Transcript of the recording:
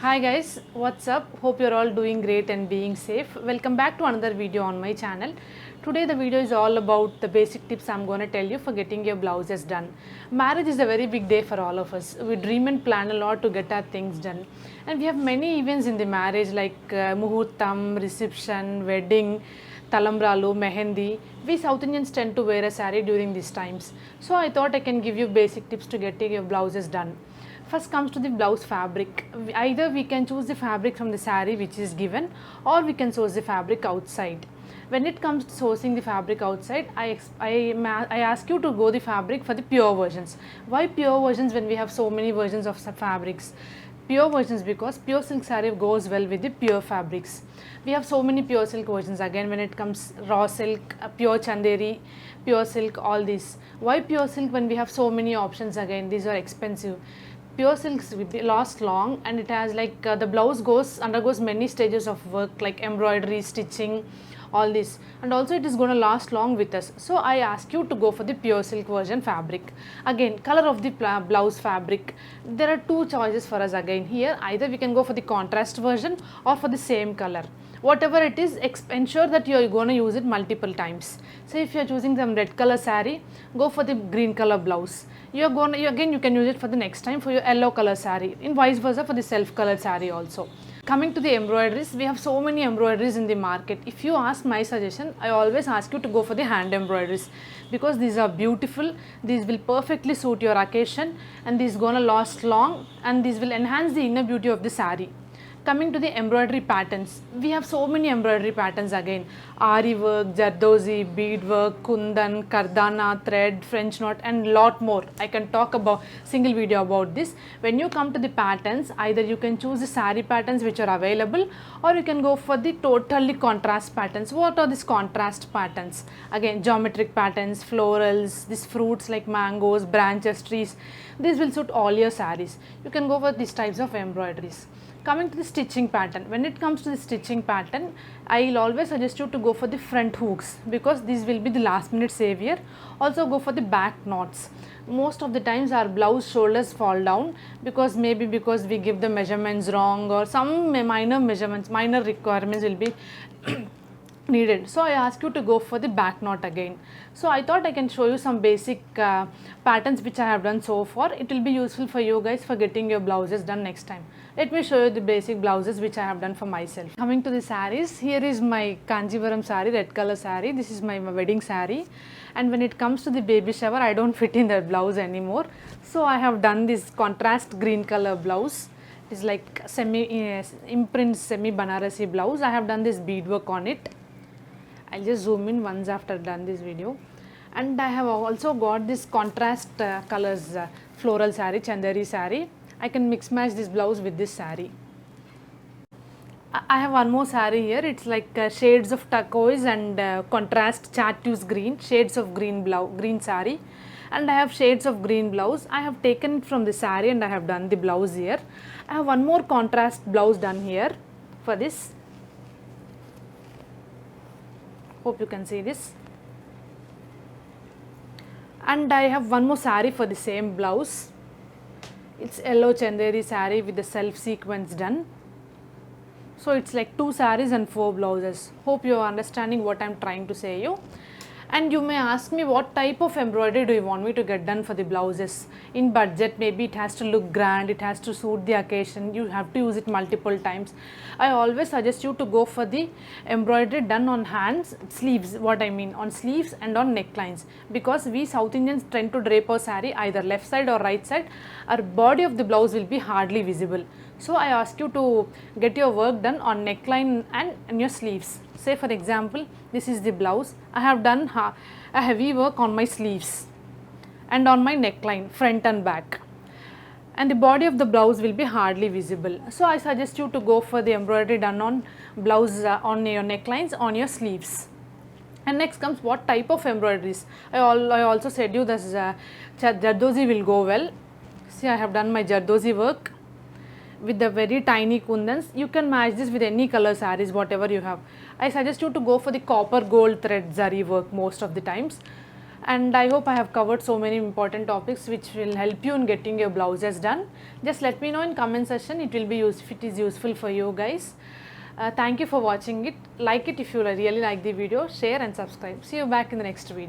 Hi guys, what's up? Hope you're all doing great and being safe. Welcome back to another video on my channel. Today the video is all about the basic tips I'm going to tell you for getting your blouses done. Marriage is a very big day for all of us. We dream and plan a lot to get our things done. And we have many events in the marriage like muhurtam, reception, wedding, talambralu, mehendi. We South Indians tend to wear a saree during these times. So I thought I can give you basic tips to getting your blouses done. First comes to the blouse fabric. Either we can choose the fabric from the saree which is given, or we can source the fabric outside. When it comes to sourcing the fabric outside, I ask you to go the fabric for the pure versions. Why pure versions when we have so many versions of fabrics? Pure versions because pure silk saree goes well with the pure fabrics. We have so many pure silk versions. Again, when it comes raw silk, pure chanderi, pure silk, all these. Why pure silk when we have so many options? Again, these are expensive. Pure silks last long, and it has like the blouse undergoes many stages of work like embroidery, stitching, all this, and also it is going to last long with us. So I ask you to go for the pure silk version fabric. Again, color of the blouse fabric, there are two choices for us. Again here, either we can go for the contrast version or for the same color. Whatever it is, ensure that you are going to use it multiple times. So if you are choosing some red color saree, go for the green color blouse. You can use it for the next time for your yellow color saree, and vice versa for the self colored saree also. Coming to the embroideries, we have so many embroideries in the market. If you ask my suggestion, I always ask you to go for the hand embroideries because these are beautiful. These will perfectly suit your occasion, and these gonna last long, and these will enhance the inner beauty of the saree. Coming to the embroidery patterns, we have so many embroidery patterns again. Ari work, jardozi, bead work, kundan, kardana, thread, French knot, and lot more. I can talk about single video about this. When you come to the patterns, either you can choose the saree patterns which are available, or you can go for the totally contrast patterns. What are these contrast patterns? Again, geometric patterns, florals, these fruits like mangoes, branches, trees. These will suit all your sarees. You can go for these types of embroideries. Coming to the stitching pattern, when it comes to the stitching pattern, I will always suggest you to go for the front hooks because these will be the last minute savior. Also go for the back knots. Most of the times our blouse shoulders fall down because we give the measurements wrong, or some minor requirements will be needed. So I ask you to go for the back knot again. So I thought I can show you some basic patterns which I have done so far. It will be useful for you guys for getting your blouses done next time. Let me show you the basic blouses which I have done for myself. Coming to the sarees, here is my Kanjivaram saree, red color saree. This is my wedding saree, and when it comes to the baby shower, I don't fit in that blouse anymore. So I have done this contrast green color blouse. It is like imprint semi Banarasi blouse. I have done this beadwork on it. I'll just zoom in once after done this video. And I have also got this contrast colors floral saree, chanderi saree. I can mix match this blouse with this saree. I have one more saree here. It's like shades of turquoise and contrast chartreuse green, shades of green saree. And I have shades of green blouse. I have taken it from the saree and I have done the blouse here. I have one more contrast blouse done here for this. Hope you can see this. And I have one more saree for the same blouse. It's yellow chanderi saree with the self sequence done. So it's like 2 sarees and 4 blouses. Hope you are understanding what I am trying to say you. And you may ask me what type of embroidery do you want me to get done for the blouses. In budget, maybe it has to look grand, it has to suit the occasion, you have to use it multiple times. I always suggest you to go for the embroidery done on hands, sleeves, on sleeves and on necklines. Because we South Indians tend to drape our saree either left side or right side, our body of the blouse will be hardly visible. So I ask you to get your work done on neckline and in your sleeves. Say for example, this is the blouse. I have done a heavy work on my sleeves and on my neckline, front and back. And the body of the blouse will be hardly visible. So I suggest you to go for the embroidery done on blouse, on your necklines, on your sleeves. And next comes what type of embroideries. I also said you this jardozi will go well. See, I have done my jardozi work with the very tiny kundans. You can match this with any color sarees, whatever you have. I suggest you to go for the copper gold thread zari work most of the times. and I hope I have covered so many important topics which will help you in getting your blouses done. Just let me know in comment section, it will be if it is useful for you guys. Thank you for watching it. Like it if you really like the video, share and subscribe. See you back in the next video.